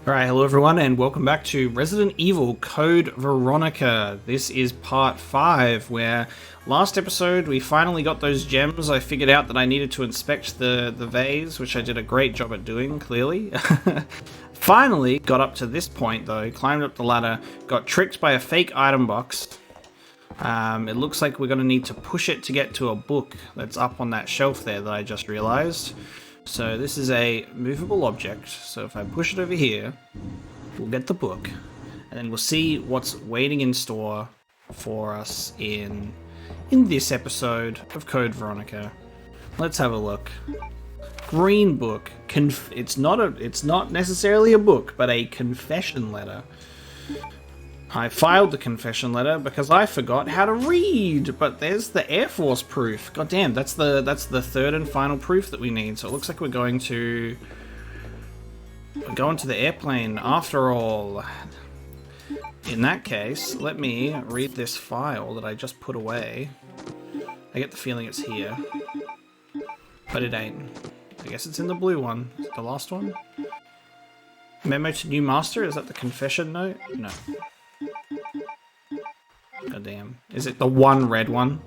Alright, hello everyone, and welcome back to Resident Evil Code Veronica. This is part 5, where last episode we finally got those gems. I figured out that I needed to inspect the vase, which I did a great job at doing, clearly. Finally got up to this point though, climbed up the ladder, got tricked by a fake item box. It looks like we're going to need to push it to get to a book that's up on that shelf there that I just realized. So this is a movable object, so if I push it over here, we'll get the book, and then we'll see what's waiting in store for us in this episode of Code Veronica. Let's have a look. Green book. It's not necessarily a book, but a confession letter. I filed the confession letter because I forgot how to read, but there's the Air Force proof. God damn, that's the third and final proof that we need. So it looks like we're going to the airplane after all. In that case, let me read this file that I just put away. I get the feeling it's here, but it ain't. I guess it's in the blue one. Is it the last one? Memo to new master? Is that the confession note? No. God damn. Is it the one red one?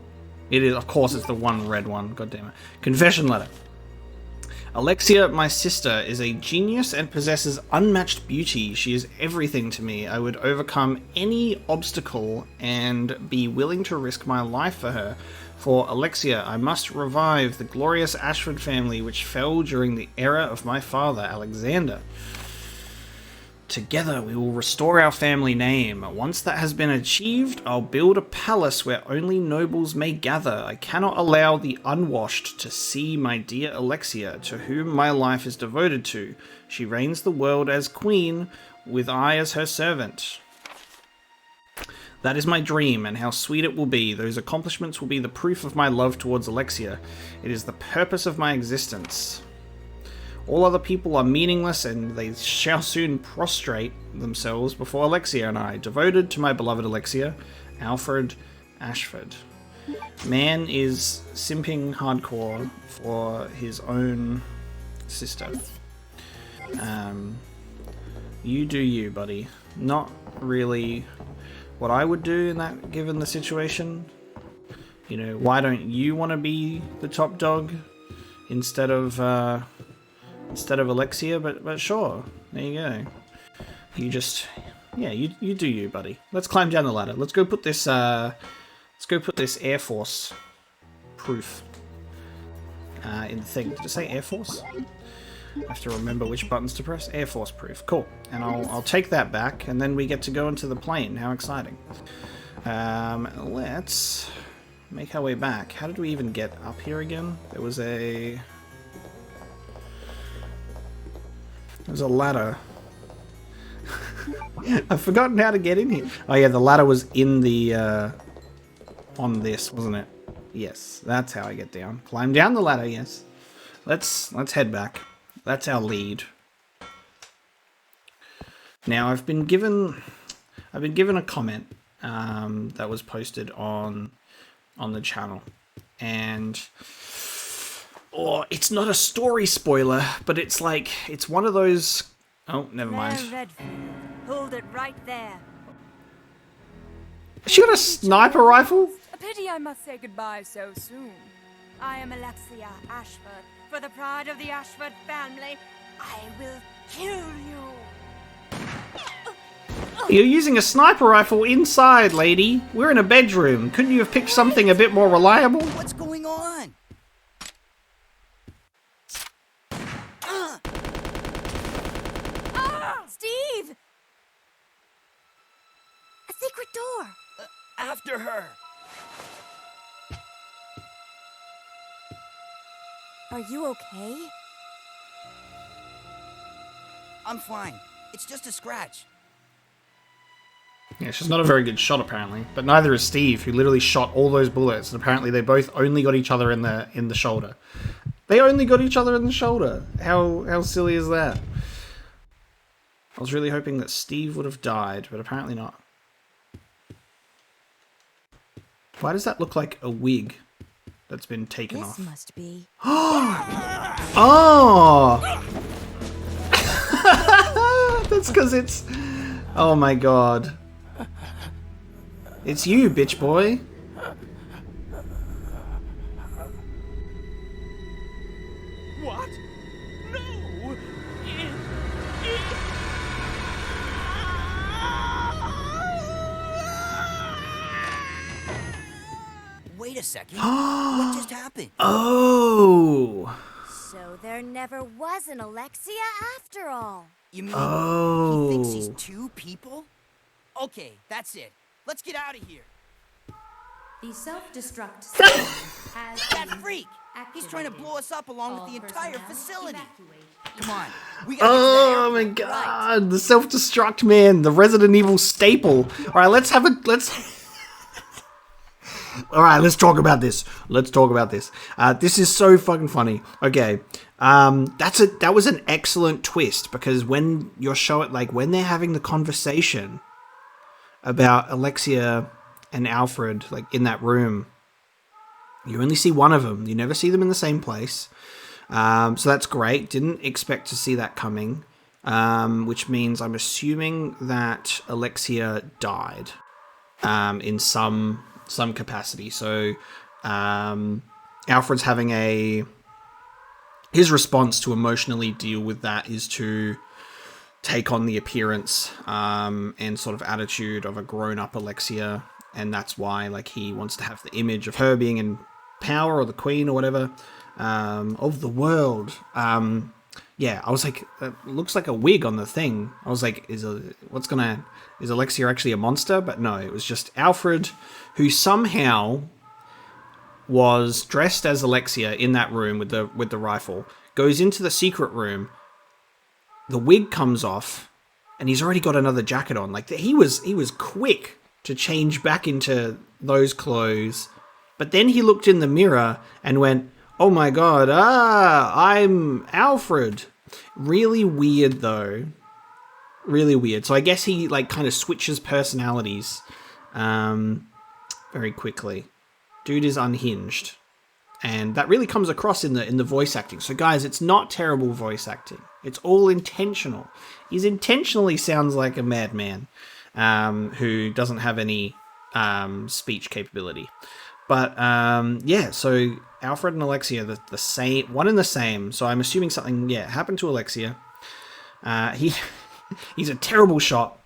It is, of course it's the one red one. God damn it. Confession letter. Alexia, my sister, is a genius and possesses unmatched beauty. She is everything to me. I would overcome any obstacle and be willing to risk my life for her. For Alexia, I must revive the glorious Ashford family which fell during the era of my father, Alexander. Together we will restore our family name. Once that has been achieved, I'll build a palace where only nobles may gather. I cannot allow the unwashed to see my dear Alexia, to whom my life is devoted to. She reigns the world as queen, with I as her servant. That is my dream, and how sweet it will be. Those accomplishments will be the proof of my love towards Alexia. It is the purpose of my existence. All other people are meaningless, and they shall soon prostrate themselves before Alexia and I, devoted to my beloved Alexia, Alfred Ashford. Man is simping hardcore for his own sister. You do you, buddy. Not really what I would do in that, given the situation. You know, why don't you want to be the top dog instead of Alexia, but sure, there you go. You just, yeah, you do you, buddy. Let's climb down the ladder. Let's go put this Air Force proof in the thing. Did it say Air Force? I have to remember which buttons to press. Air Force proof, cool. And I'll take that back, and then we get to go into the plane. How exciting! Let's make our way back. How did we even get up here again? There's a ladder. I've forgotten how to get in here. Oh yeah, the ladder was in the, on this, wasn't it? Yes, that's how I get down. Climb down the ladder, yes. Let's head back. That's our lead. Now, I've been given a comment, that was posted on the channel. And or it's not a story spoiler, but it's like, it's one of those... Oh, never mind. Hold it right there. Has she got a sniper rifle? A pity I must say goodbye so soon. I am Alexia Ashford. For the pride of the Ashford family, I will kill you. You're using a sniper rifle inside, lady. We're in a bedroom. Couldn't you have picked something a bit more reliable? What's going on? Steve! A secret door. After her. Are you okay? I'm fine. It's just a scratch. Yeah, she's not a very good shot apparently, but neither is Steve, who literally shot all those bullets, and apparently they both only got each other in the shoulder. They only got each other in the shoulder. How silly is that? I was really hoping that Steve would have died, but apparently not. Why does that look like a wig that's been taken off? This must be. Oh! That's because it's... Oh my god. It's you, bitch boy. What? No! Wait a second. What just happened? Oh. So there never was an Alexia after all. You mean Oh. he thinks he's two people? Okay, that's it. Let's get out of here. The self-destruct system has That been freak! He's trying to blow us up along All with the entire personnel facility. evacuate. Come on. We gotta Oh my get to that airport. god, the self-destruct man, the Resident Evil staple. Alright, let's Alright, let's talk about this. This is so fucking funny. Okay. That was an excellent twist, because when you're when they're having the conversation about Alexia and Alfred, like in that room, you only see one of them. You never see them in the same place. So that's great. Didn't expect to see that coming. Which means I'm assuming that Alexia died in some capacity. So Alfred's having his response to emotionally deal with that is to take on the appearance and sort of attitude of a grown-up Alexia, and that's why he wants to have the image of her being in power, or the queen, or whatever, of the world. Yeah, I was like, it looks like a wig on the thing. I was like, is Alexia actually a monster? But no, it was just Alfred, who somehow was dressed as Alexia in that room with the rifle, goes into the secret room, the wig comes off, and he's already got another jacket on. He was quick to change back into those clothes, but then he looked in the mirror and went, oh my god, I'm Alfred. Really weird, though. Really weird. So I guess he, kind of switches personalities very quickly. Dude is unhinged. And that really comes across in the voice acting. So guys, it's not terrible voice acting. It's all intentional. He intentionally sounds like a madman who doesn't have any speech capability. But yeah, so Alfred and Alexia, the same, one and the same. So I'm assuming something, happened to Alexia. He's a terrible shot,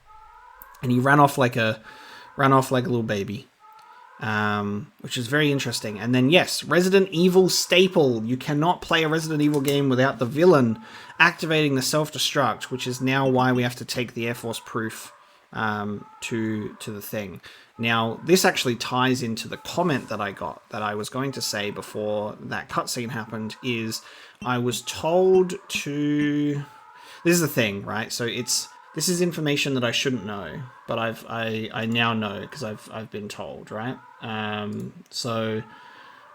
and he ran off like a little baby, which is very interesting. And then yes, Resident Evil staple. You cannot play a Resident Evil game without the villain activating the self-destruct, which is now why we have to take the Air Force proof to the thing. Now, this actually ties into the comment that I got, that I was going to say before that cutscene happened, is I was told to... This is the thing, right? So this is information that I shouldn't know, but I now know because I've been told, right? So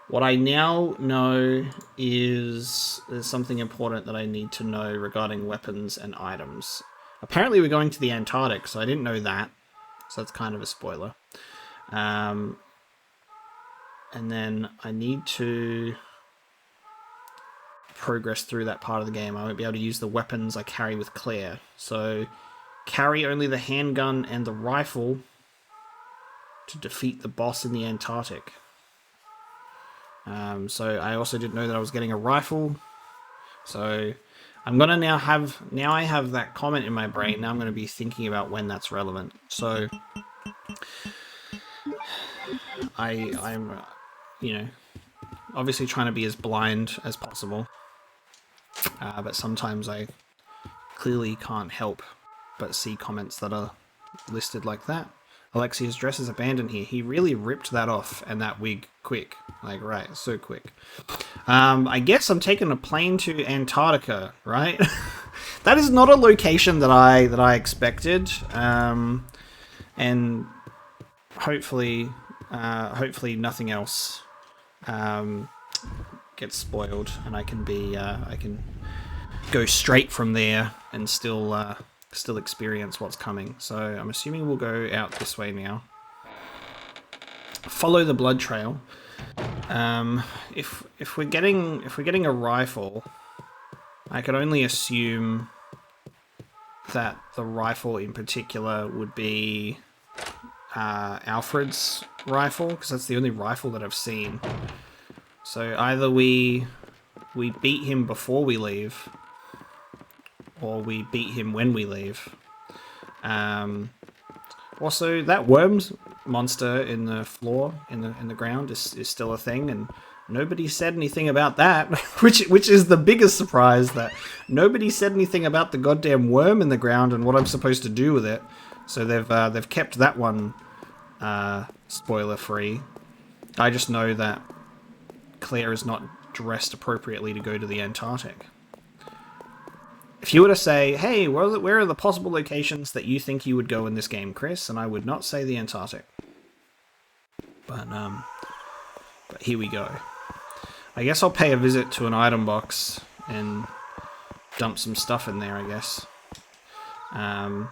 what I now know is there's something important that I need to know regarding weapons and items. Apparently we're going to the Antarctic, so I didn't know that. So that's kind of a spoiler. And then I need to progress through that part of the game. I won't be able to use the weapons I carry with Claire. So carry only the handgun and the rifle to defeat the boss in the Antarctic. So I also didn't know that I was getting a rifle. So I'm gonna now I have that comment in my brain. Now I'm gonna be thinking about when that's relevant. So I'm obviously trying to be as blind as possible, but sometimes I clearly can't help but see comments that are listed like that. Alexia's dress is abandoned here. He really ripped that off and that wig quick. Right, so quick. I guess I'm taking a plane to Antarctica, right? That is not a location that I expected. And hopefully nothing else gets spoiled, and I can go straight from there and still experience what's coming. So I'm assuming we'll go out this way now. Follow the blood trail. If we're getting a rifle, I could only assume that the rifle in particular would be Alfred's rifle, because that's the only rifle that I've seen. So either we beat him before we leave, or we beat him when we leave. Also, that worms monster in the floor, in the ground, is still a thing, and nobody said anything about that, which is the biggest surprise, that nobody said anything about the goddamn worm in the ground and what I'm supposed to do with it. So they've kept that one spoiler free. I just know that Claire is not dressed appropriately to go to the Antarctic. If you were to say, hey, where are the possible locations that you think you would go in this game, Chris? And I would not say the Antarctic. But here we go. I guess I'll pay a visit to an item box and dump some stuff in there, I guess. And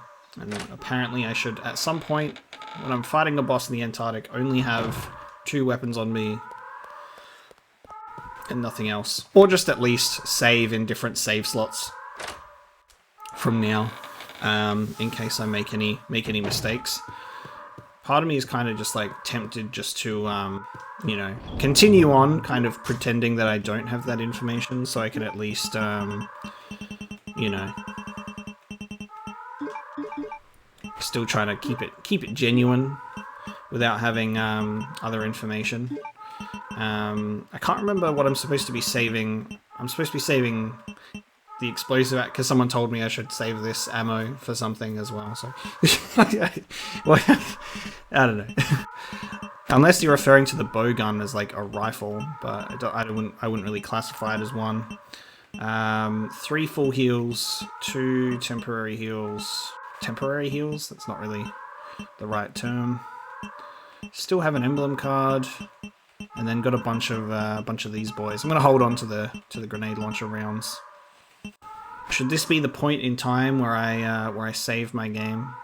apparently I should, at some point, when I'm fighting a boss in the Antarctic, only have 2 weapons on me and nothing else. Or just at least save in different save slots from now, in case I make any mistakes. Part of me is kind of just like tempted just to, you know, continue on kind of pretending that I don't have that information, so I can at least, you know, still try to keep it genuine without having other information. I can't remember what I'm supposed to be saving. I'm supposed to be saving the explosive, because someone told me I should save this ammo for something as well, so well, I don't know. Unless you're referring to the bow gun as like a rifle, but I wouldn't really classify it as one. 3 full heals, 2 temporary heals. Temporary heals? That's not really the right term. Still have an emblem card, and then got a bunch of these boys. I'm gonna hold on to the grenade launcher rounds. Should this be the point in time where I save my game?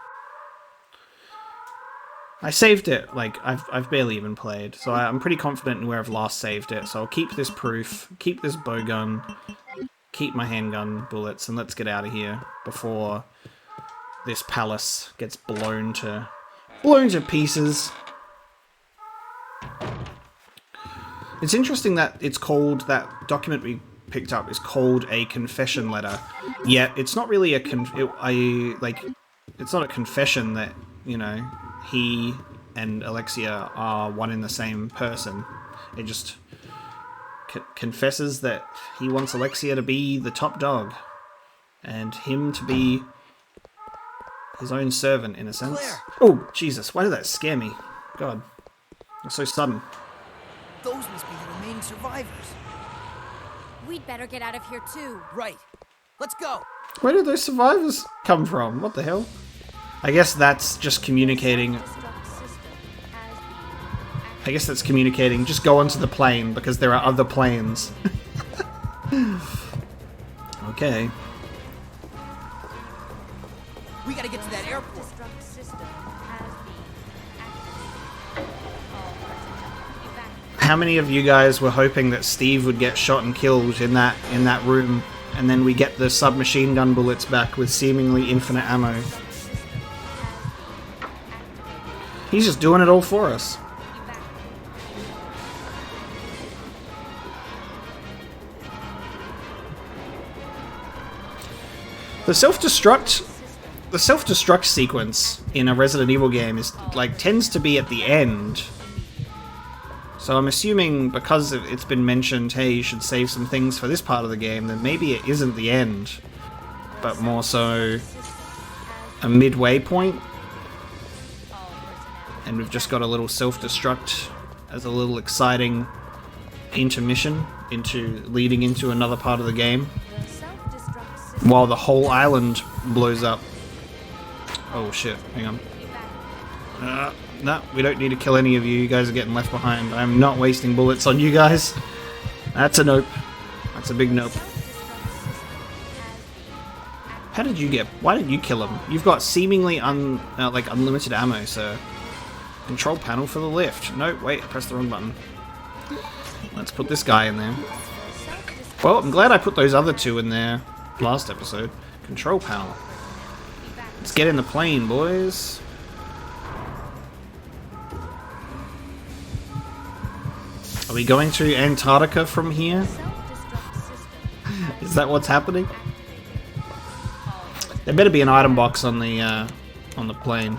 I saved it, like, I've barely even played, so I'm pretty confident in where I've last saved it, so I'll keep this proof, keep this bowgun, keep my handgun bullets, and let's get out of here before this palace gets blown to pieces. It's interesting that it's called, that document we picked up is called a confession letter, yet it's not really it's not a confession that, you know, he and Alexia are one and the same person. It just confesses that he wants Alexia to be the top dog and him to be his own servant, in a sense. Claire. Oh, Jesus, why did that scare me? God, it's so sudden. Those must be the remaining survivors. We'd better get out of here too. Right. Let's go. Where did those survivors come from? What the hell? I guess that's just communicating. I guess that's communicating. Just go onto the plane, because there are other planes. Okay. We gotta get to that airport. How many of you guys were hoping that Steve would get shot and killed in that room, and then we get the submachine gun bullets back with seemingly infinite ammo? He's just doing it all for us. The self-destruct sequence in a Resident Evil game is like tends to be at the end. So I'm assuming because it's been mentioned, hey, you should save some things for this part of the game, then maybe it isn't the end, but more so a midway point. And we've just got a little self-destruct as a little exciting intermission leading into another part of the game, while the whole island blows up. Oh shit, hang on. No, we don't need to kill any of you. You guys are getting left behind. I'm not wasting bullets on you guys. That's a nope. That's a big nope. How did you get... Why didn't you kill him? You've got seemingly unlimited ammo, sir. Control panel for the lift. No, wait, I pressed the wrong button. Let's put this guy in there. Well, I'm glad I put those other 2 in there last episode. Control panel. Let's get in the plane, boys. Are we going to Antarctica from here? Is that what's happening? There better be an item box on the plane.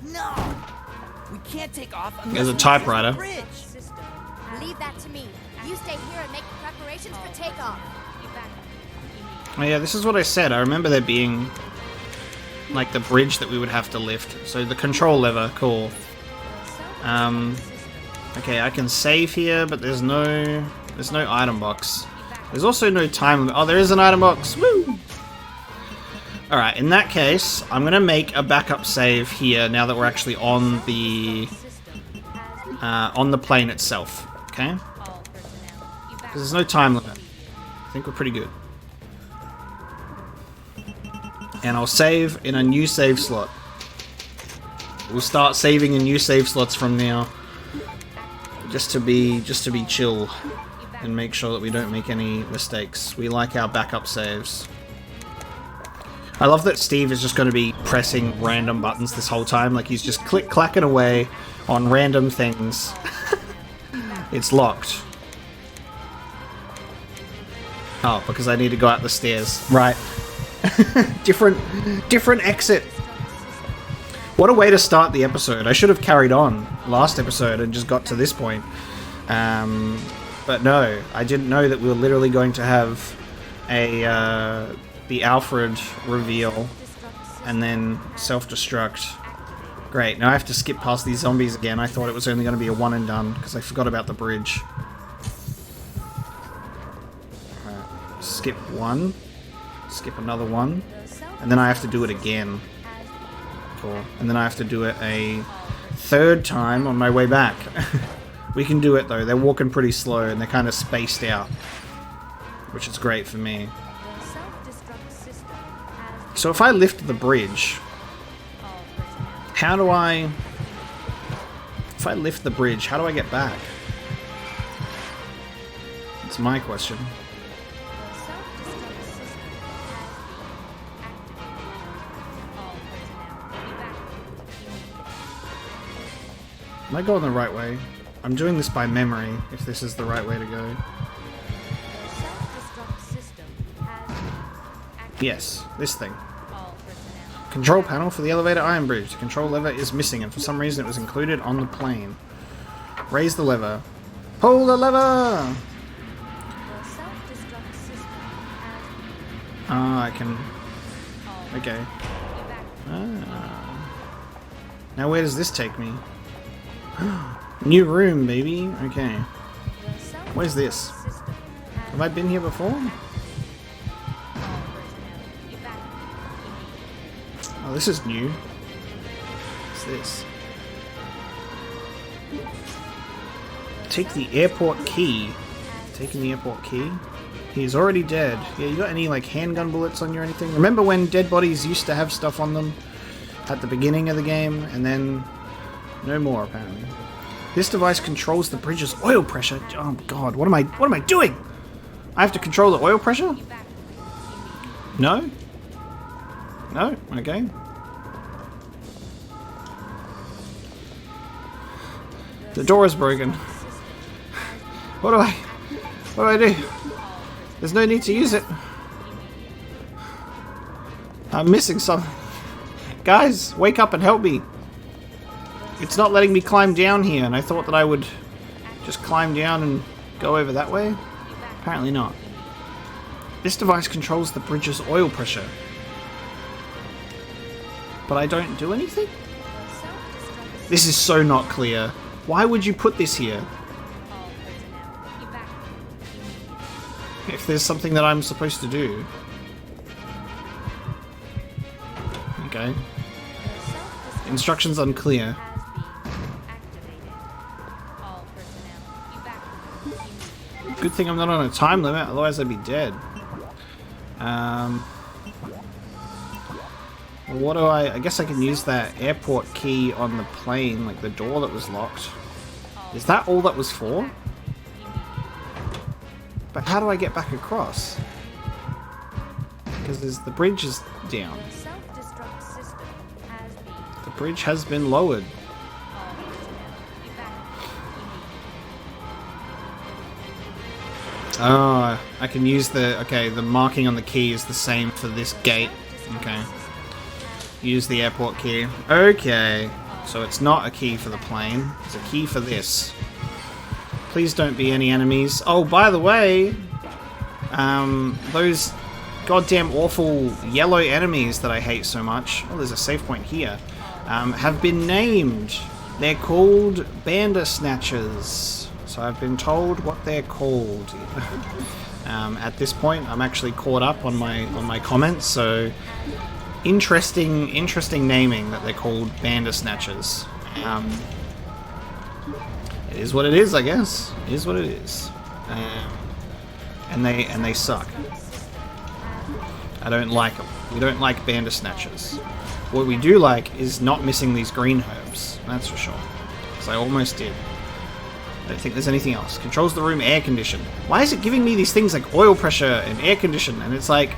No! We can't take off unless There's a we typewriter. cross the bridge. Leave that to me. You stay here and make preparations for takeoff. Oh yeah, this is what I said. I remember there being like the bridge that we would have to lift. So the control lever, cool. Okay, I can save here, but there's no item box. There's also no time limit. Oh, there is an item box. Woo! Alright, in that case, I'm gonna make a backup save here now that we're actually on the plane itself. Okay? Because there's no time limit. I think we're pretty good. And I'll save in a new save slot. We'll start saving in new save slots from now. Just to be chill and make sure that we don't make any mistakes. We like our backup saves. I love that Steve is just going to be pressing random buttons this whole time. Like he's just clacking away on random things. It's locked. Oh, because I need to go up the stairs. Right. different exit. What a way to start the episode. I should have carried on last episode and just got to this point. But no, I didn't know that we were literally going to have the Alfred reveal and then self-destruct. Great, now I have to skip past these zombies again. I thought it was only going to be a one and done because I forgot about the bridge. Alright, skip one, skip another one, and then I have to do it again. Cool. And then I have to do it a third time on my way back. We can do it though. They're walking pretty slow and they're kind of spaced out, which is great for me. So if I lift the bridge, how do I... If I lift the bridge, how do I get back? That's my question. Am I going the right way? I'm doing this by memory, if this is the right way to go. Yes, this thing. Control panel for the elevator iron bridge. The control lever is missing, and for some reason it was included on the plane. Raise the lever. Pull the lever! Ah, I can... Okay. Ah. Now where does this take me? New room, baby. Okay. Where's this? Have I been here before? Oh, this is new. What's this? Take the airport key. Taking the airport key. He's already dead. Yeah, you got any like handgun bullets on you or anything? Remember when dead bodies used to have stuff on them at the beginning of the game, and then no more apparently. This device controls the bridge's oil pressure. Oh god, what am I doing? I have to control the oil pressure? No? No? Okay. The door is broken. What do I do? There's no need to use it. I'm missing something. Guys, wake up and help me. It's not letting me climb down here, and I thought that I would just climb down and go over that way. Apparently not. This device controls the bridge's oil pressure. But I don't do anything? This is so not clear. Why would you put this here? If there's something that I'm supposed to do. Okay. Instructions unclear. Good thing I'm not on a time limit, otherwise I'd be dead. What do I guess I can use that airport key on the plane, like the door that was locked. Is that all that was for? But how do I get back across? because the bridge is down. The self-destruct system has been. The bridge has been lowered. All personnel evacuate immediately. Oh, I can use the... Okay, the marking on the key is the same for this gate. Okay. Use the airport key. Okay. So it's not a key for the plane. It's a key for this. Please don't be any enemies. Oh, by the way... those goddamn awful yellow enemies that I hate so much... Oh, there's a save point here. Have been named. They're called Bandersnatchers. So I've been told what they're called. At this point, I'm actually caught up on my comments, so interesting naming that they're called Bandersnatchers. It is what it is, I guess. It is what it is. And they suck. I don't like them. We don't like Bandersnatchers. What we do like is not missing these green herbs. That's for sure. So I almost did. I don't think there's anything else. Controls the room air condition. Why is it giving me these things like oil pressure and air condition? And it's like...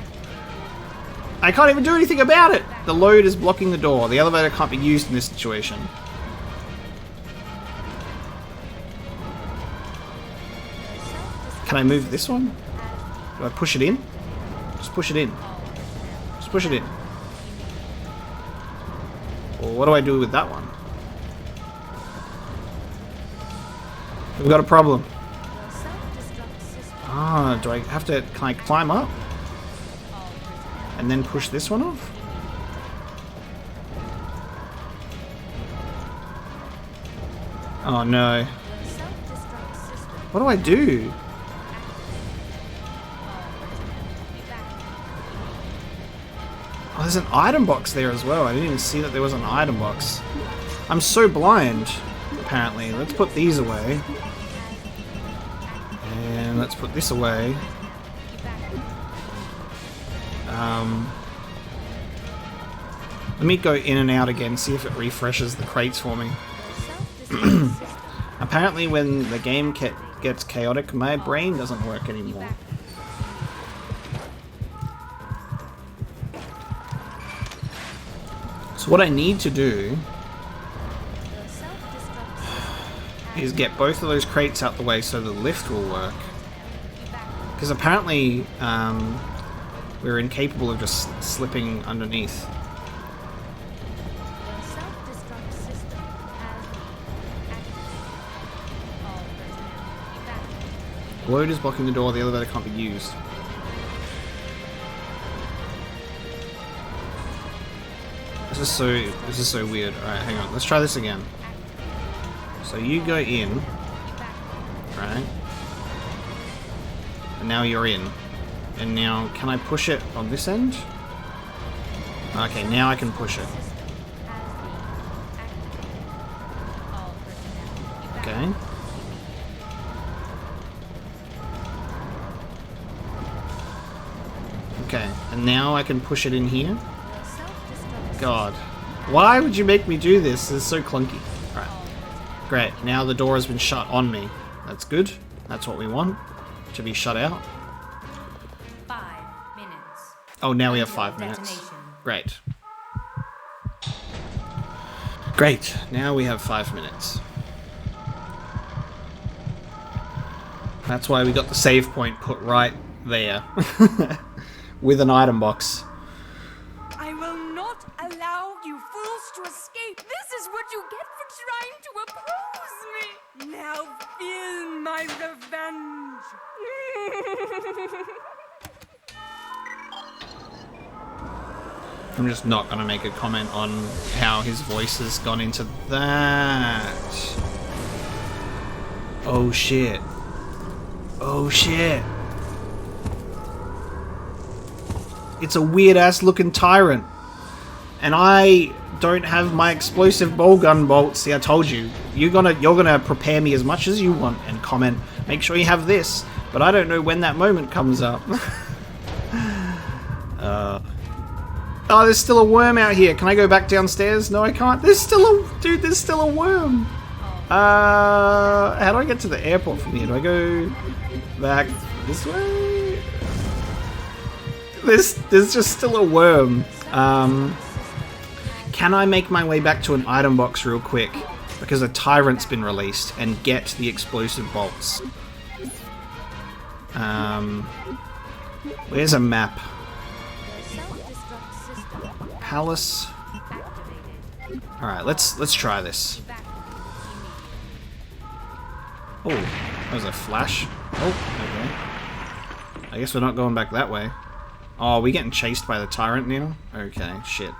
I can't even do anything about it! The load is blocking the door. The elevator can't be used in this situation. Can I move this one? Do I push it in? Just push it in. Just push it in. Or what do I do with that one? We've got a problem. Ah, do I have to... Can I climb up? And then push this one off? Oh no. What do I do? Oh, there's an item box there as well. I didn't even see that there was an item box. I'm so blind, apparently. Let's put these away. And let's put this away. Let me go in and out again, see if it refreshes the crates for me. Apparently when the game gets chaotic, my brain doesn't work anymore. So what I need to do is get both of those crates out the way so the lift will work. Because apparently we're incapable of just slipping underneath. Load is blocking the door, the elevator can't be used. This is so weird. Alright, hang on. Let's try this again. So you go in. Right? And now you're in. And now, can I push it on this end? Okay, now I can push it. Okay. Okay, and now I can push it in here. God. Why would you make me do this? This is so clunky. Alright. Great. Now the door has been shut on me. That's good. That's what we want. To be shut out. 5 minutes. Oh, now we have 5 minutes. Great. Great. Now we have 5 minutes. That's why we got the save point put right there. With an item box. I will not allow you fools to escape. This is what you get for trying to oppose me. Now feel my revenge. I'm just not going to make a comment on how his voice has gone into that. Oh shit. Oh shit. It's a weird ass looking Tyrant. And I don't have my explosive ball gun bolts. See, I told you. You're gonna prepare me as much as you want and comment, make sure you have this. But I don't know when that moment comes up. Oh, there's still a worm out here. Can I go back downstairs? No, I can't. There's still a... Dude, there's still a worm. How do I get to the airport from here? Do I go back this way? There's just still a worm. Can I make my way back to an item box real quick? Because a Tyrant's been released, and get the explosive bolts. Where's a map? Palace. Alright, let's try this. Oh, that was a flash. Oh, okay. I guess we're not going back that way. Oh, we're getting chased by the Tyrant now? Okay, shit.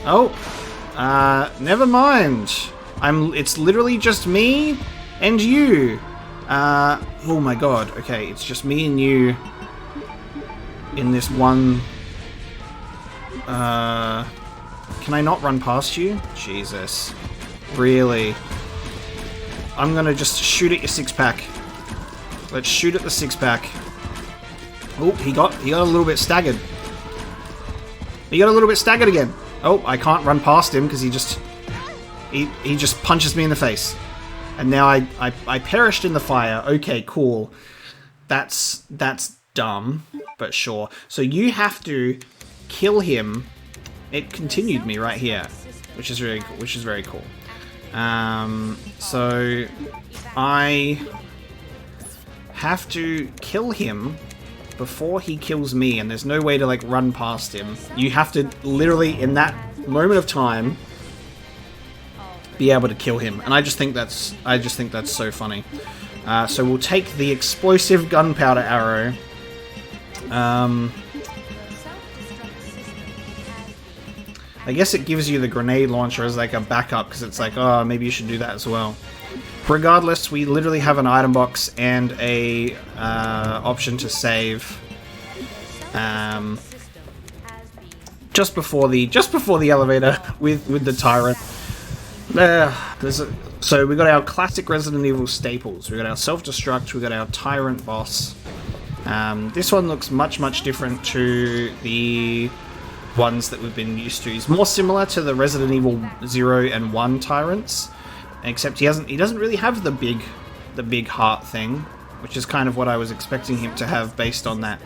Oh! Never mind. It's literally just me and you. Oh my god. Okay, it's just me and you in this one. Can I not run past you? Jesus. Really? I'm gonna just shoot at your six-pack. Let's shoot at the six-pack. Oh, he got a little bit staggered. He got a little bit staggered again. Oh, I can't run past him because he just punches me in the face. And now I perished in the fire. Okay, cool. That's dumb, but sure. So you have to kill him. It continued me right here, which is very cool. So I have to kill him before he kills me, and there's no way to like run past him. You have to literally in that moment of time be able to kill him, and I just think that's so funny. So we'll take the explosive gunpowder arrow. I guess it gives you the grenade launcher as like a backup, because it's like, oh, maybe you should do that as well. Regardless, we literally have an item box and a option to save. Just before the elevator with the Tyrant. So we got our classic Resident Evil staples. We got our self-destruct. We got our Tyrant boss. This one looks much different to the ones that we've been used to. He's more similar to the Resident Evil 0 and 1 Tyrants. Except he doesn't really have the big heart thing, which is kind of what I was expecting him to have based on that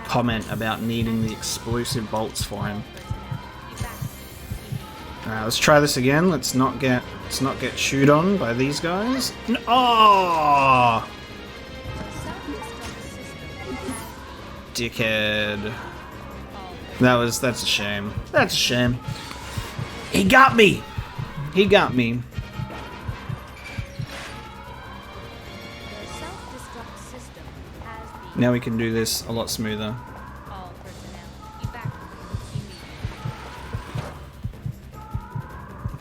comment about needing the explosive bolts for him. Alright, let's try this again. Let's not get chewed on by these guys. Oh! Dickhead. That's a shame. That's a shame. He got me! He got me. Now we can do this a lot smoother.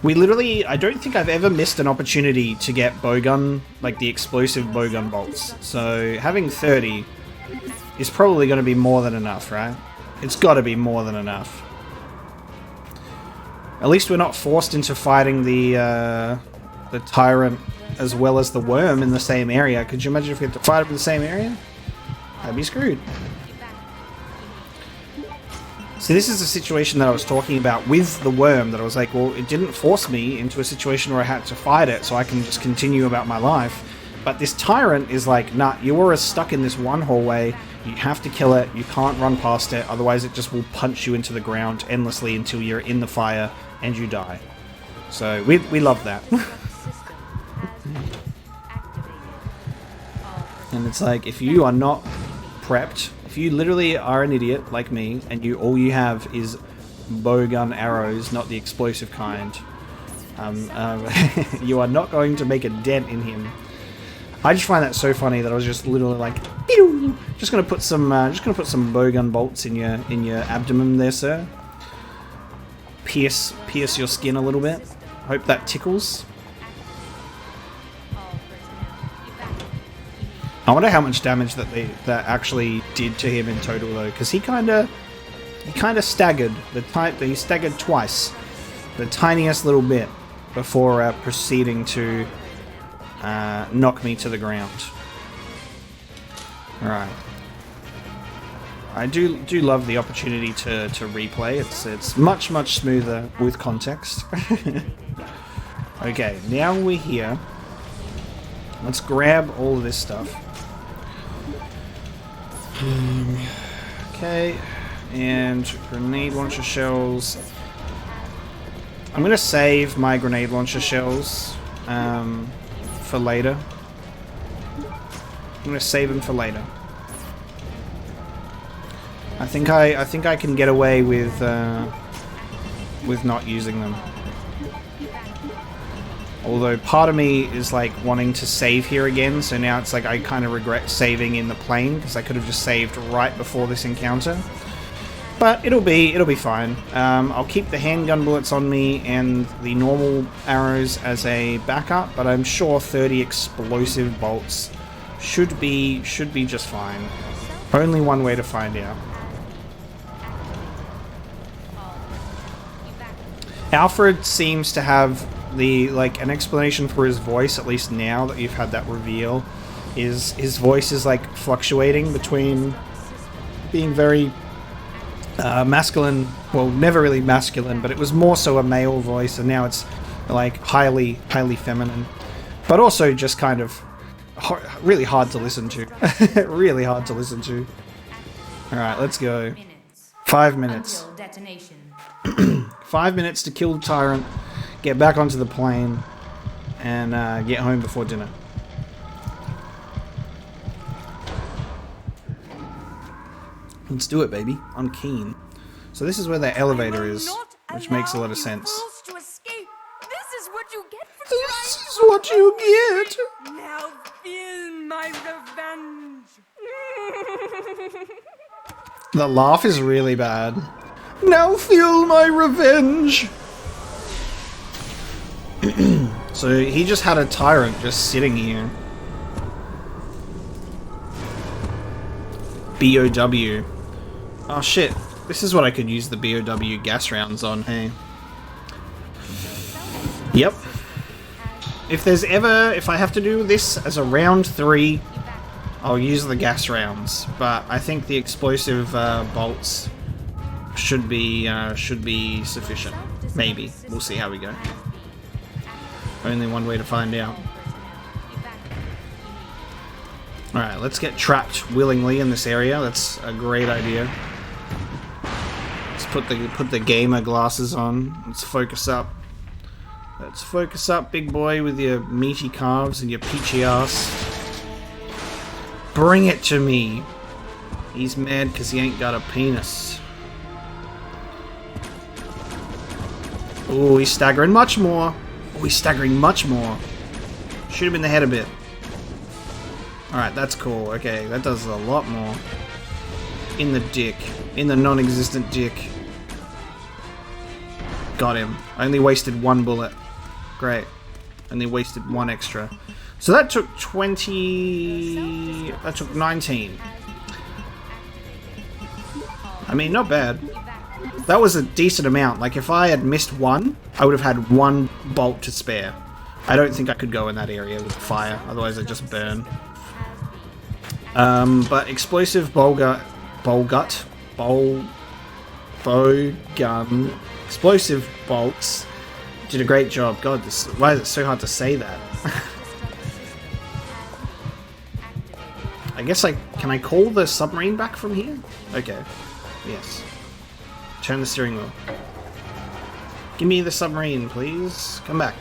We literally, I don't think I've ever missed an opportunity to get bowgun, like the explosive bowgun bolts. So having 30 is probably going to be more than enough, right? It's got to be more than enough. At least we're not forced into fighting the Tyrant as well as the worm in the same area. Could you imagine if we had to fight them in the same area? I'd be screwed. So this is a situation that I was talking about with the worm, that I was like, well, it didn't force me into a situation where I had to fight it, so I can just continue about my life. But this Tyrant is like, nah, you were stuck in this one hallway, you have to kill it, you can't run past it, otherwise it just will punch you into the ground endlessly until you're in the fire and you die. So we love that. And it's like, if you are not prepped, if you literally are an idiot like me, and all you have is bowgun arrows, not the explosive kind, you are not going to make a dent in him. I just find that so funny that I was just literally like, pew! Just gonna put some bowgun bolts in your abdomen there, sir. Pierce your skin a little bit. Hope that tickles. I wonder how much damage that actually did to him in total, though, because he kind of staggered. He staggered twice, the tiniest little bit, before proceeding to knock me to the ground. All right. I do love the opportunity to replay. It's much smoother with context. Okay, now we're here. Let's grab all of this stuff. Okay, and grenade launcher shells. I'm gonna save my grenade launcher shells for later. I'm gonna save them for later. I think I can get away with not using them. Although part of me is like wanting to save here again, so now it's like I kind of regret saving in the plane because I could have just saved right before this encounter. But it'll be fine. I'll keep the handgun bullets on me and the normal arrows as a backup, but I'm sure 30 explosive bolts should be just fine. Only one way to find out. Alfred seems to have an explanation for his voice, at least now that you've had that reveal, is his voice is like fluctuating between being very masculine, well, never really masculine, but it was more so a male voice, and now it's like highly feminine, but also just kind of really hard to listen to. Really hard to listen to. Alright, let's go. 5 minutes. 5 minutes to kill the Tyrant, get back onto the plane, and get home before dinner. Let's do it, baby. I'm keen. So this is where the elevator is, which makes a lot of sense. This is what you get for This is what you get! Now feel my revenge. The laugh is really bad. Now feel my revenge! So he just had a Tyrant just sitting here. BOW. Oh shit, this is what I could use the BOW gas rounds on, hey? Yep. If I have to do this as a round 3, I'll use the gas rounds, but I think the explosive bolts should be sufficient. Maybe. We'll see how we go. Only one way to find out. Alright, let's get trapped willingly in this area. That's a great idea. Let's put the gamer glasses on. Let's focus up. Let's focus up, big boy, with your meaty calves and your peachy ass. Bring it to me. He's mad because he ain't got a penis. Oh, he's staggering much more. Oh, he's staggering much more. Shoot him in the head a bit. Alright, that's cool. Okay, that does a lot more. In the dick. In the non-existent dick. Got him. I only wasted 1 bullet. Great. Only wasted 1 extra. So that took 20... That took 19. I mean, not bad. That was a decent amount. Like, if I had missed 1, I would have had 1 bolt to spare. I don't think I could go in that area with fire. Otherwise, I'd just burn. But explosive bow gun, explosive bolts did a great job. God, why is it so hard to say that? I guess can I call the submarine back from here? Okay, yes. Turn the steering wheel. Give me the submarine, please. Come back.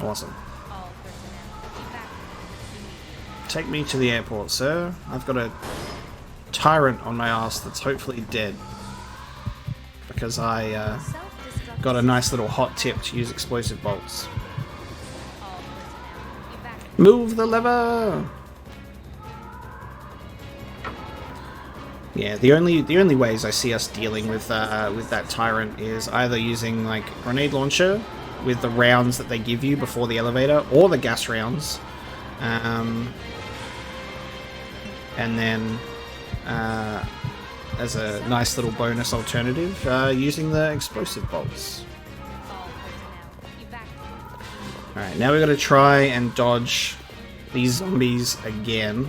Awesome. Take me to the airport, sir. I've got a Tyrant on my ass that's hopefully dead. Because I got a nice little hot tip to use explosive bolts. Move the lever! Yeah, the only ways I see us dealing with that Tyrant is either using like grenade launcher with the rounds that they give you before the elevator, or the gas rounds. And then, as a nice little bonus alternative, using the explosive bolts. Alright, now we've got to try and dodge these zombies again.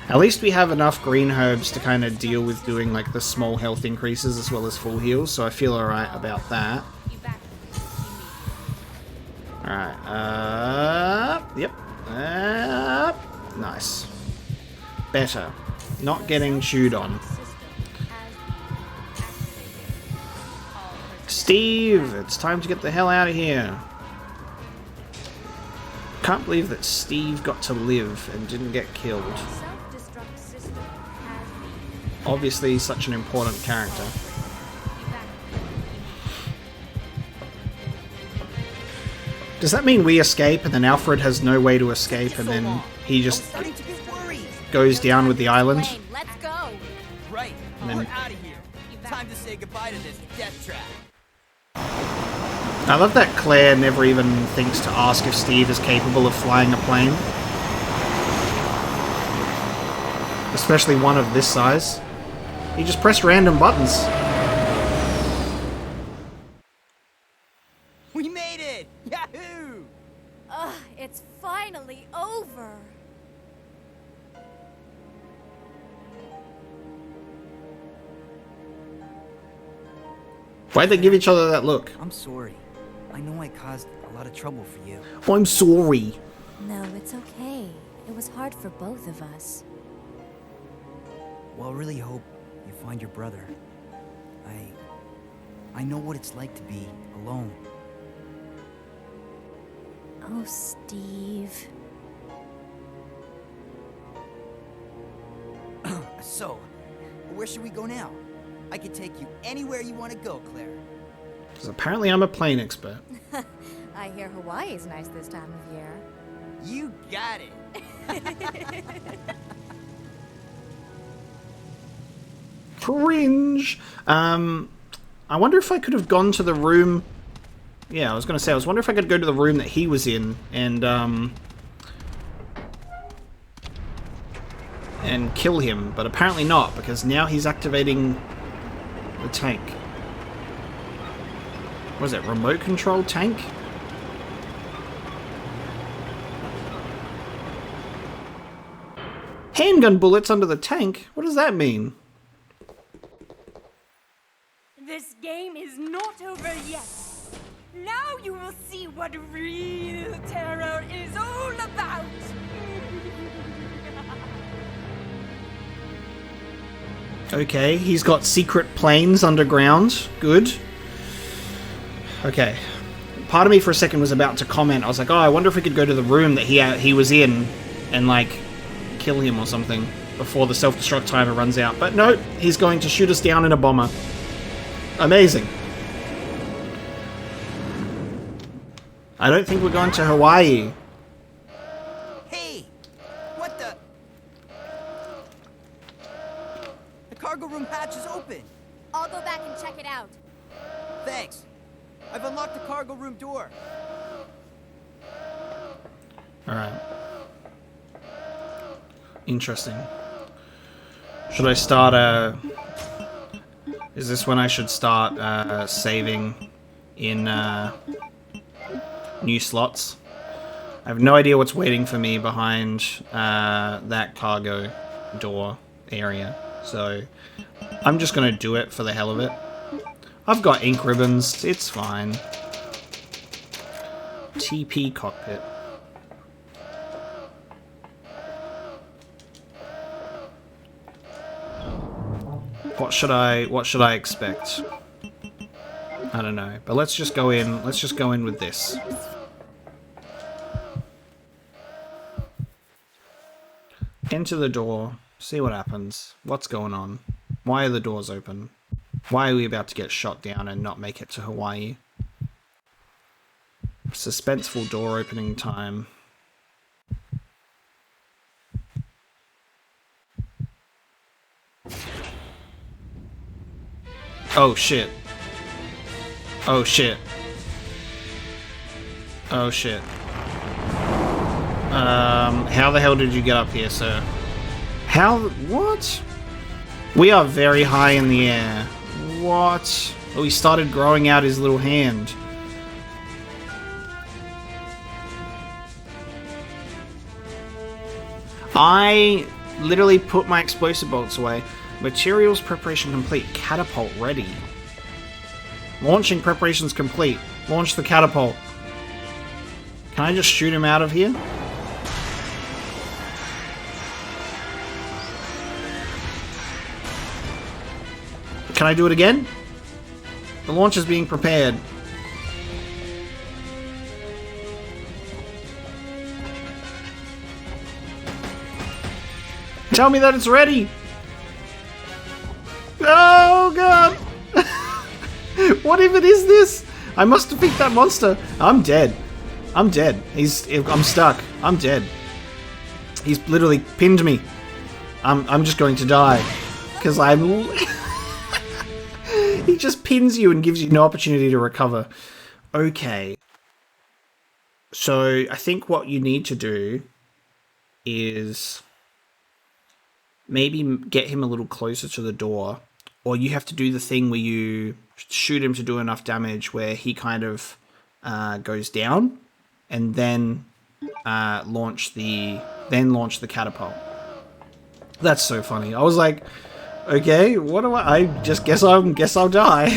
At least we have enough green herbs to kind of deal with doing like the small health increases as well as full heals, so I feel alright about that. Alright, yep. Nice. Better. Not getting chewed on. Steve! It's time to get the hell out of here. Can't believe that Steve got to live and didn't get killed. Obviously, such an important character. Does that mean we escape and then Alfred has no way to escape and then he just goes down with the island? Let's go. Right. And then- We're out of here. Time to say goodbye to this death trap. I love that Claire never even thinks to ask if Steve is capable of flying a plane. Especially one of this size. He just pressed random buttons. We made it! Yahoo! Ugh, it's finally over. Why'd they give each other that look? I'm sorry. I know I caused a lot of trouble for you. I'm sorry. No, it's okay. It was hard for both of us. Well, I really hope you find your brother. I know what it's like to be alone. Oh, Steve. So, where should we go now? I can take you anywhere you want to go, Claire. Because apparently I'm a plane expert. I hear Hawaii's nice this time of year. You got it. Cringe! I wonder if I could have gone to the room... Yeah, I was going to say, I was wondering if I could go to the room that he was in and kill him, but apparently not, because now he's activating the tank. What is it, remote control tank? Handgun bullets under the tank? What does that mean? This game is not over yet. Now you will see what real terror is all about. Okay, he's got secret planes underground. Good. Okay. Part of me for a second was about to comment. I was like, oh, I wonder if we could go to the room that he was in and, like, kill him or something before the self-destruct timer runs out. But no, he's going to shoot us down in a bomber. Amazing. I don't think we're going to Hawaii. Hey! What the? The cargo room hatch is open. I'll go back and check it out. Thanks. I've unlocked the cargo room door. Alright. Interesting. Should I start, is this when I should start, saving in, new slots? I have no idea what's waiting for me behind, that cargo door area. So, I'm just gonna do it for the hell of it. I've got ink ribbons, it's fine. TP cockpit. What should I expect? I don't know, but let's just go in with this. Enter the door, see what happens. What's going on? Why are the doors open? Why are we about to get shot down and not make it to Hawaii? Suspenseful door opening time. Oh shit. Oh shit. Oh shit. How the hell did you get up here, sir? What? We are very high in the air. What? Oh, he started growing out his little hand. I literally put my explosive bolts away. Materials preparation complete. Catapult ready. Launching preparations complete. Launch the catapult. Can I just shoot him out of here? Can I do it again? The launch is being prepared. Tell me that it's ready! Oh god! What even is this? I must defeat that monster. I'm dead. I'm dead. I'm stuck. I'm dead. He's literally pinned me. I'm just going to die. Because I'm... He just pins you and gives you no opportunity to recover. Okay. So, I think what you need to do is maybe get him a little closer to the door, or you have to do the thing where you shoot him to do enough damage where he kind of goes down, and then launch the catapult. That's so funny. I was like, okay, what do I just guess I'll die.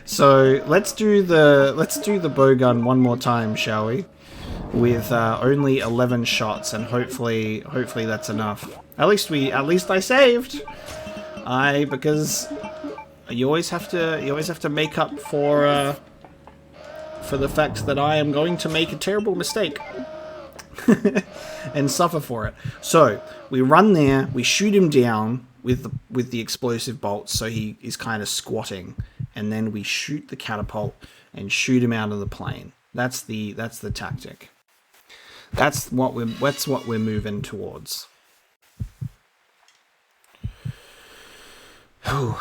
So let's do the bow gun one more time, shall we? With only 11 shots, and hopefully that's enough. At least I saved. Because you always have to make up for the fact that I am going to make a terrible mistake and suffer for it. So we run there, we shoot him down with the explosive bolts, so he is kind of squatting, and then we shoot the catapult and shoot him out of the plane. That's the tactic. That's what we're moving towards. Whew.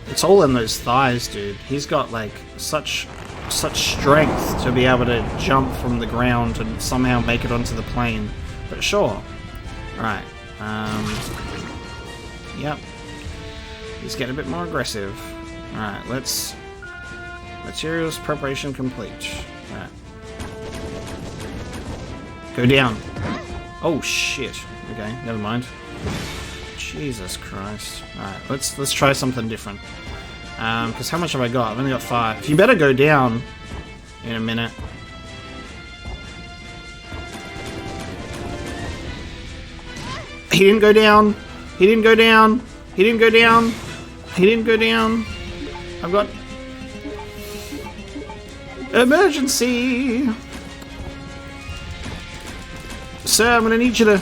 It's all in those thighs, dude. He's got like such strength to be able to jump from the ground and somehow make it onto the plane. But sure. Alright. Yep. He's getting a bit more aggressive. Alright, let's... Materials preparation complete. Alright. Go down. Oh shit. Okay, never mind. Jesus Christ. Alright, let's try something different. Because how much have I got? I've only got 5. You better go down in a minute. He didn't go down. He didn't go down. He didn't go down. He didn't go down. I've got... Emergency! Sir, I'm gonna need you to...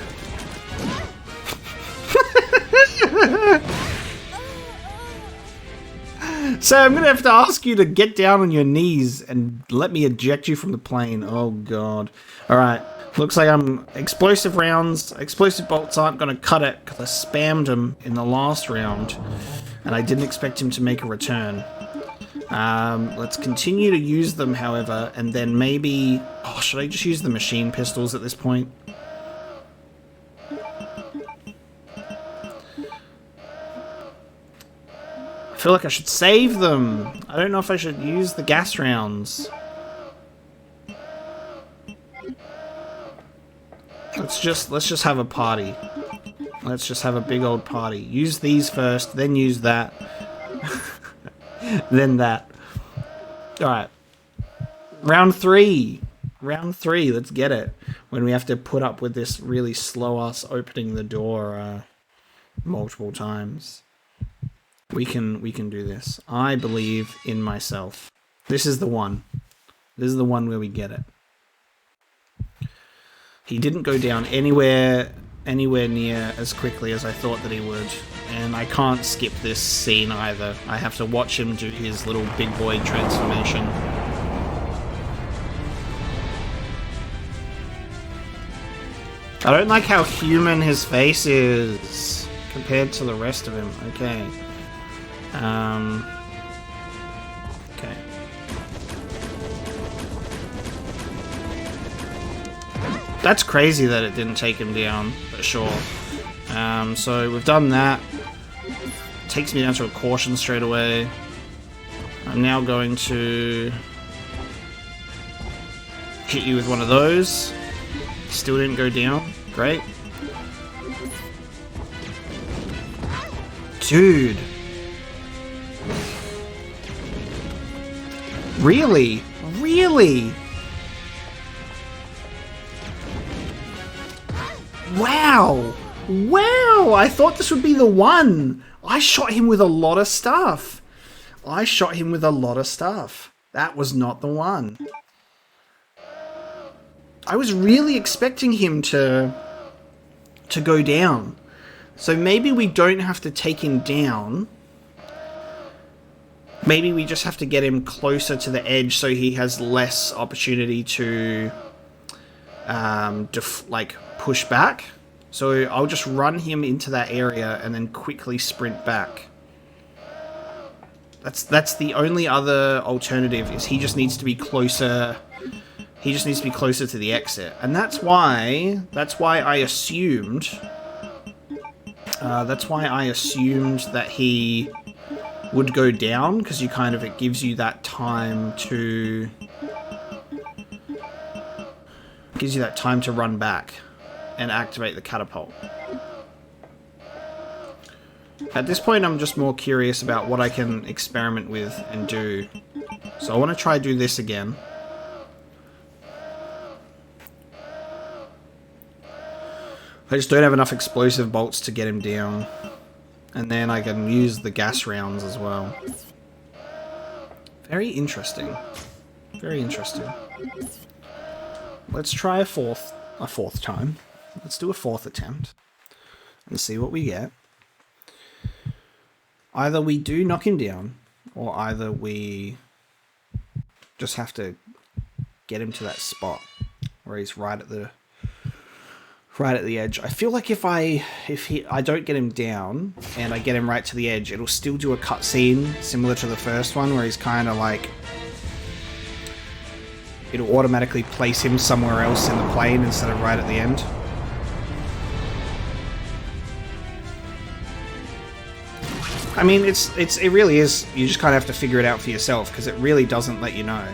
So I'm gonna have to ask you to get down on your knees and let me eject you from the plane. Oh god. Alright. Looks like explosive bolts aren't gonna cut it because I spammed him in the last round. And I didn't expect him to make a return. Let's continue to use them, however, and then maybe... Oh, should I just use the machine pistols at this point? I feel like I should save them. I don't know if I should use the gas rounds. Let's just have a party. Let's just have a big old party. Use these first, then use that. Then that. Alright. Round 3. Round 3, let's get it. When we have to put up with this really slow us opening the door multiple times. We can do this. I believe in myself. This is the one. This is the one where we get it. He didn't go down anywhere near as quickly as I thought that he would. And I can't skip this scene either. I have to watch him do his little big boy transformation. I don't like how human his face is compared to the rest of him. Okay. Okay. That's crazy that it didn't take him down, but sure. So we've done that. Takes me down to a caution straight away. I'm now going to hit you with one of those. Still didn't go down. Great. Dude. Really? Really? Wow! Wow! I thought this would be the one! I shot him with a lot of stuff. That was not the one. I was really expecting him to go down. So maybe we don't have to take him down. Maybe we just have to get him closer to the edge so he has less opportunity to push back. So I'll just run him into that area and then quickly sprint back. That's the only other alternative, is he just needs to be closer. He just needs to be closer to the exit. And that's why I assumed that he would go down, because it gives you that time to run back and activate the catapult. At this point, I'm just more curious about what I can experiment with and do. So I want to try do this again. I just don't have enough explosive bolts to get him down. And then I can use the gas rounds as well. Very interesting. Very interesting. Let's try a fourth time. Let's do a fourth attempt. And see what we get. Either we do knock him down, or either we just have to get him to that spot where he's right at the edge. I feel like if I don't get him down and I get him right to the edge, it'll still do a cutscene similar to the first one, where he's kind of like, it'll automatically place him somewhere else in the plane instead of right at the end. I mean, it really is. You just kind of have to figure it out for yourself, because it really doesn't let you know.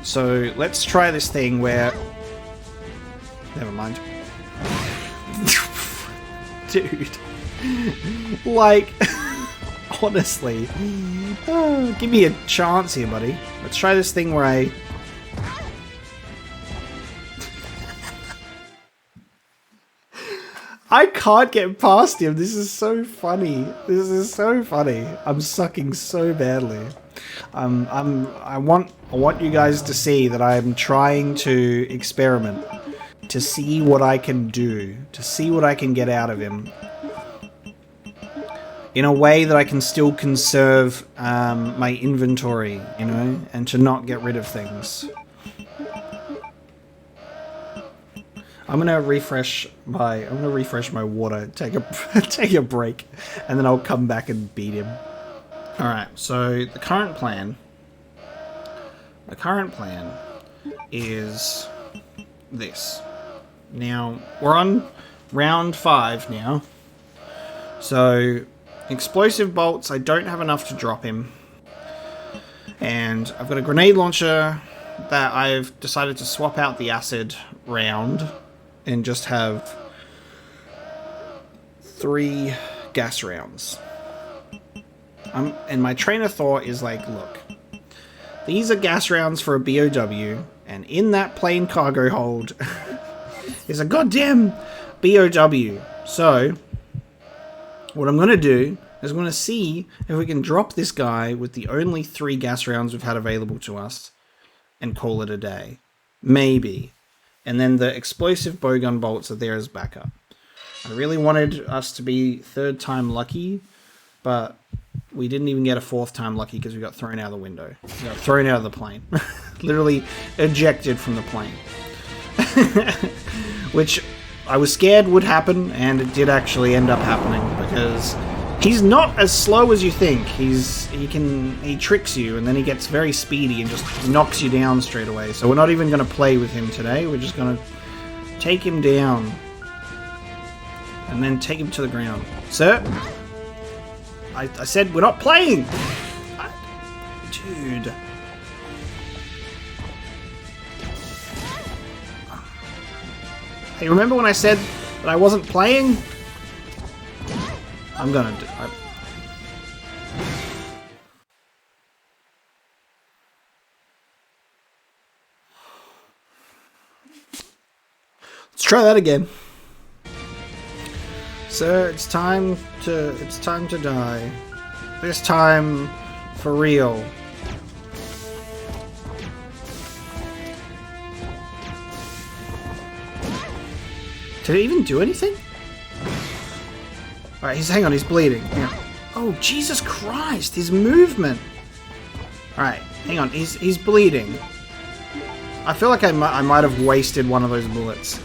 So let's try this thing where. Never mind. Dude. Like, honestly. Give me a chance here, buddy. Let's try this thing where I... I can't get past him. This is so funny. This is so funny. I'm sucking so badly. I want you guys to see that I'm trying to experiment, to see what I can do, to see what I can get out of him, in a way that I can still conserve my inventory, you know, and to not get rid of things. I'm gonna refresh my water, take a break, and then I'll come back and beat him. All right. So the current plan is this. Now we're on round 5 now. So explosive bolts, I don't have enough to drop him, and I've got a grenade launcher that I've decided to swap out the acid round and just have 3 gas rounds. And my train of thought is like, look, these are gas rounds for a BOW, and in that plane cargo hold is a goddamn BOW. So what I'm going to do is I'm going to see if we can drop this guy with the only 3 gas rounds we've had available to us and call it a day. Maybe. And then the explosive bowgun bolts are there as backup. I really wanted us to be 3rd time lucky, but we didn't even get a 4th time lucky because we got thrown out of the window. We got thrown out of the plane. Literally ejected from the plane. Which I was scared would happen, and it did actually end up happening, because he's not as slow as you think. He tricks you, and then he gets very speedy and just knocks you down straight away. So we're not even going to play with him today. We're just going to take him down and then take him to the ground. Sir, I said we're not playing. Dude. Hey, remember when I said that I wasn't playing? I'm gonna do... Let's try that again. Sir, it's time to die. This time for real. Did it even do anything? Alright, hang on, he's bleeding. Hang on. Oh, Jesus Christ, his movement. Alright, hang on, he's bleeding. I feel like I might have wasted one of those bullets.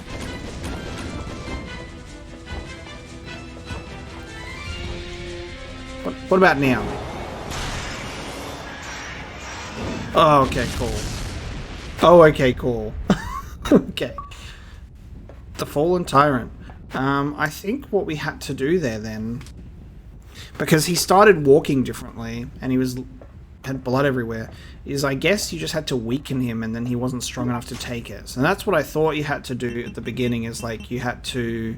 What about now? Oh, okay, cool. Oh, okay, cool. Okay. The Fallen Tyrant. I think what we had to do there then, because he started walking differently and he had blood everywhere, is I guess you just had to weaken him and then he wasn't strong enough to take it. So that's what I thought you had to do at the beginning, is like you had to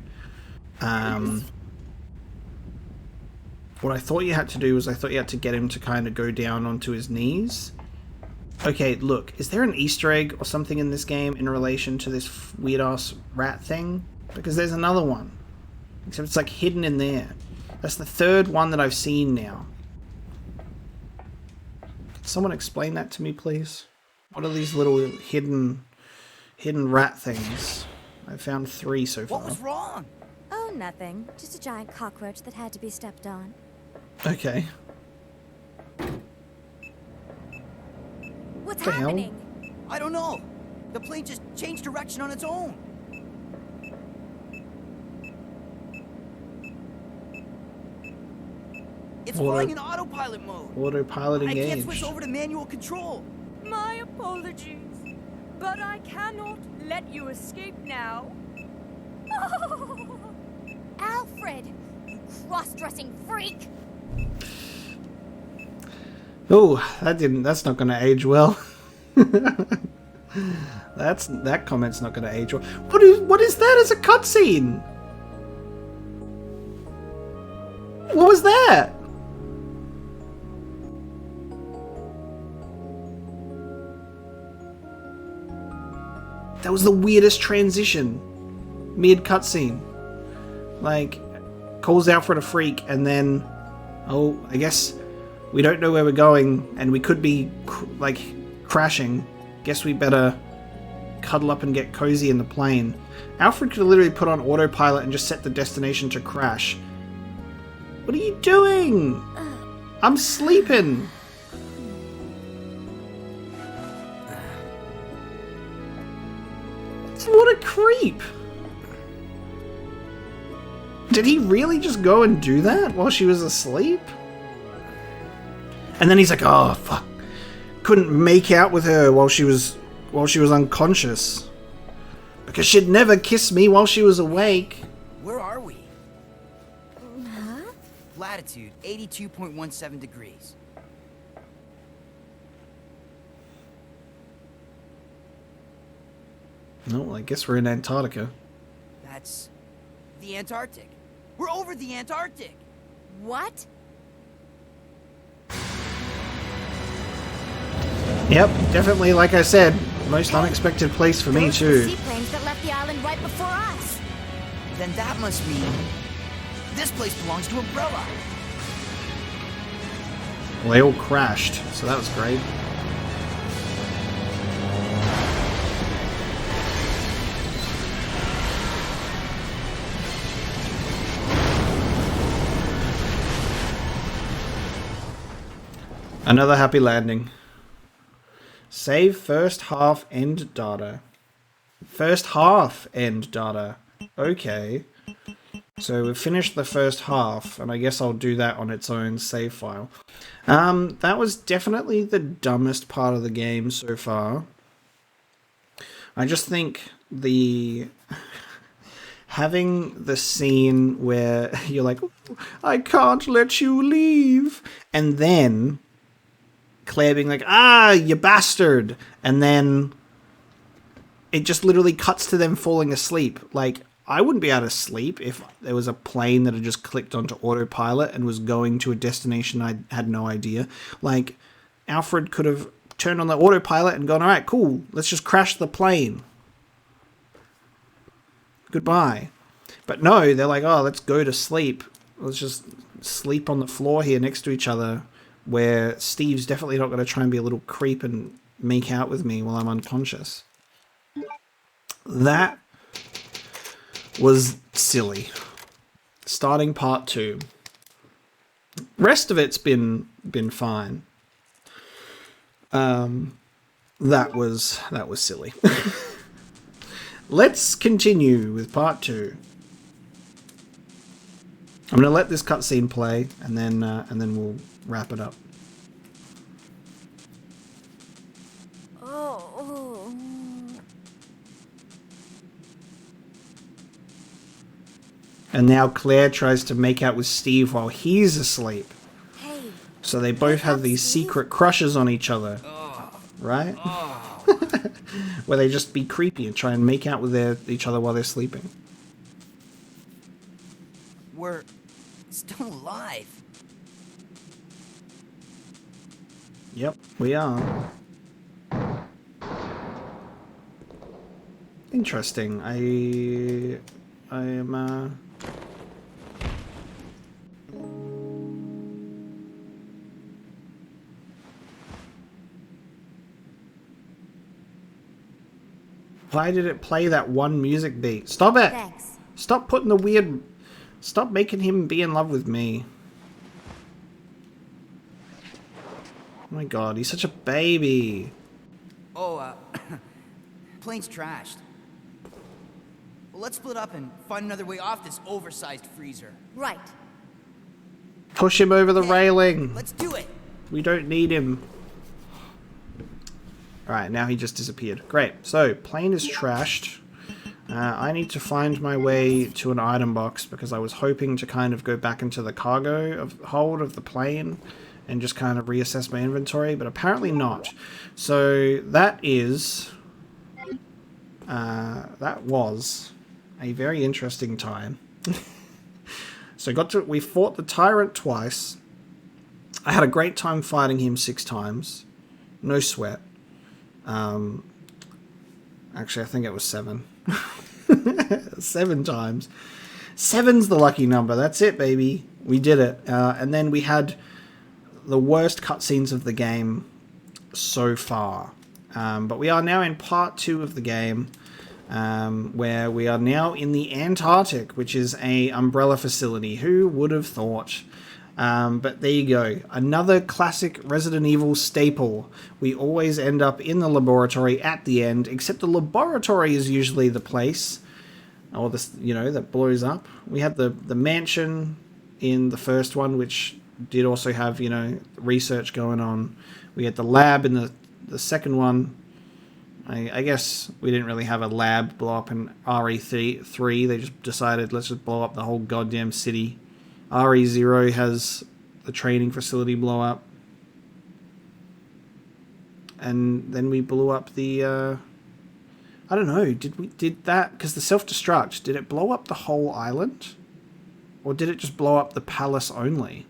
what I thought you had to do was I thought you had to get him to kind of go down onto his knees. Okay, look, is there an Easter egg or something in this game in relation to this weird-ass rat thing? Because there's another one. Except it's like hidden in there. That's the third one that I've seen now. Can someone explain that to me, please? What are these little hidden rat things? I found 3 so far. What was wrong? Oh, nothing. Just a giant cockroach that had to be stepped on. Okay. What's The hell? happening? I don't know. The plane just changed direction on its own. It's flying in autopilot mode. Autopilot I can't engaged. switch over to manual control. My apologies, but I cannot let you escape now. Alfred! You cross-dressing freak! Oh, that's not gonna age well. That comment's not gonna age well. What is that as a cutscene? What was that? That was the weirdest transition. Mid cutscene. Like, calls Alfred a freak, and then, oh, I guess we don't know where we're going, and we could be, like, crashing. Guess we better cuddle up and get cozy in the plane. Alfred could have literally put on autopilot and just set the destination to crash. What are you doing? I'm sleeping. What a creep. Did he really just go and do that while she was asleep? And then he's like, oh, fuck. Couldn't make out with her while she was unconscious. Because she'd never kiss me while she was awake. Where are we? Huh? Latitude 82.17 degrees. No, I guess we're in Antarctica. That's the Antarctic. We're over the Antarctic. What? Yep, definitely, like I said, most unexpected place for me Those too. seaplanes that left the island right before us. Then that must mean this place belongs to Umbrella. Well, they all crashed, so that was great. Another happy landing. Save first half end data. First half end data. Okay. So we've finished the first half, and I guess I'll do that on its own save file. That was definitely the dumbest part of the game so far. I just think having the scene where you're like, I can't let you leave, and then Claire being like, ah, you bastard, and then it just literally cuts to them falling asleep. Like, I wouldn't be able to sleep if there was a plane that had just clicked onto autopilot and was going to a destination I had no idea. Like, Alfred could have turned on the autopilot and gone, alright, cool, let's just crash the plane. Goodbye. But no, they're like, oh, let's go to sleep. Let's just sleep on the floor here next to each other, where Steve's definitely not going to try and be a little creep and make out with me while I'm unconscious. That was silly. Starting part 2. Rest of it's been fine. That was silly. Let's continue with part 2. I'm gonna let this cutscene play, and then we'll wrap it up. Oh. And now Claire tries to make out with Steve while he's asleep. Hey. So they both have these secret crushes on each other. Right? Where they just be creepy and try and make out with each other while they're sleeping. We're still alive. Yep, we are. Interesting. I am Why did it play that one music beat? Stop it! Thanks. Stop putting the weird... Stop making him be in love with me. Oh my god, he's such a baby. Oh, plane's trashed. Well, let's split up and find another way off this oversized freezer. Right. Push him over the Hey, railing. Let's do it. We don't need him. Alright, now he just disappeared. Great. So, plane is trashed. I need to find my way to an item box because I was hoping to kind of go back into the cargo hold of the plane and just kind of reassess my inventory, but apparently not. So, that was a very interesting time. So, we fought the Tyrant twice. I had a great time fighting him 6 times. No sweat. Actually, I think it was 7. 7 times. 7's the lucky number. That's it, baby. We did it. And then we had the worst cutscenes of the game so far. But we are now in part 2 of the game, where we are now in the Antarctic, which is a umbrella facility. Who would have thought? But there you go. Another classic Resident Evil staple. We always end up in the laboratory at the end, except the laboratory is usually the place, or this, that blows up. We had the mansion in the first one, which did also have, research going on. We had the lab in the second one. I guess we didn't really have a lab blow up in RE3. They just decided, let's just blow up the whole goddamn city. RE0 has the training facility blow up. And then we blew up the... I don't know, did that... Because the self-destruct, did it blow up the whole island? Or did it just blow up the palace only?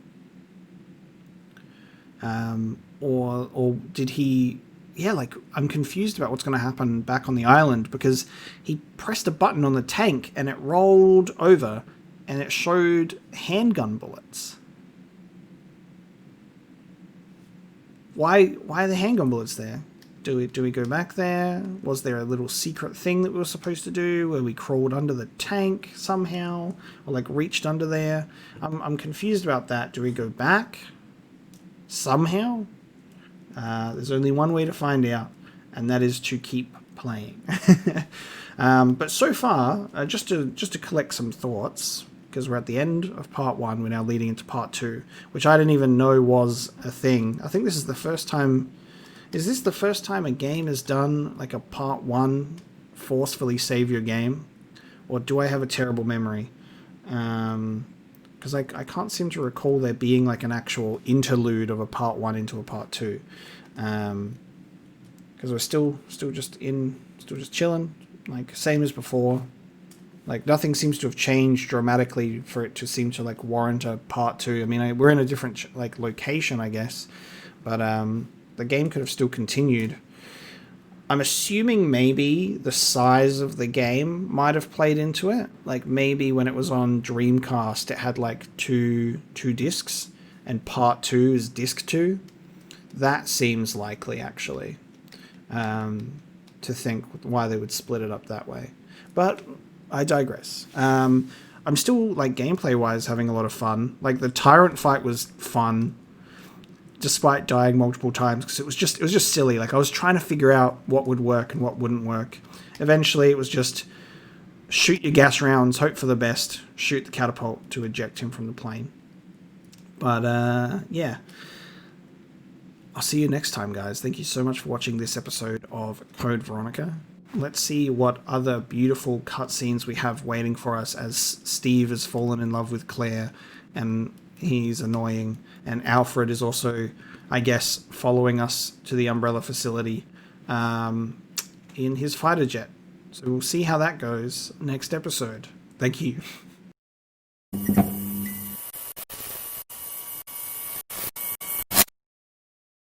Or did he... Yeah, I'm confused about what's going to happen back on the island, because he pressed a button on the tank and it rolled over and it showed handgun bullets. Why are the handgun bullets there? Do we go back there? Was there a little secret thing that we were supposed to do where we crawled under the tank somehow, or reached under there? I'm confused about that. Do we go back somehow? There's only one way to find out, and that is to keep playing. But so far, just to collect some thoughts, because we're at the end of part 1, we're now leading into part 2, which I didn't even know was a thing. I think this is the first time... Is this the first time a game has done, a part 1 forcefully save your game? Or do I have a terrible memory? Because I can't seem to recall there being, an actual interlude of a part 1 into a part 2. Because we're still just chilling, same as before. Nothing seems to have changed dramatically for it to seem to warrant a part 2. I mean, we're in a different location, I guess, but the game could have still continued. I'm assuming maybe the size of the game might have played into it. Like maybe when it was on Dreamcast, it had like two discs, and part 2 is disc 2. That seems likely, actually, to think why they would split it up that way. But I digress. I'm still, like, gameplay-wise having a lot of fun. Like, the Tyrant fight was fun, despite dying multiple times, because it was just silly. Like, I was trying to figure out what would work and what wouldn't work. Eventually, it was just shoot your gas rounds, hope for the best, shoot the catapult to eject him from the plane. But, yeah. I'll see you next time, guys. Thank you so much for watching this episode of Code Veronica. Let's see what other beautiful cutscenes we have waiting for us as Steve has fallen in love with Claire and he's annoying. And Alfred is also, I guess, following us to the Umbrella facility in his fighter jet. So we'll see how that goes next episode. Thank you.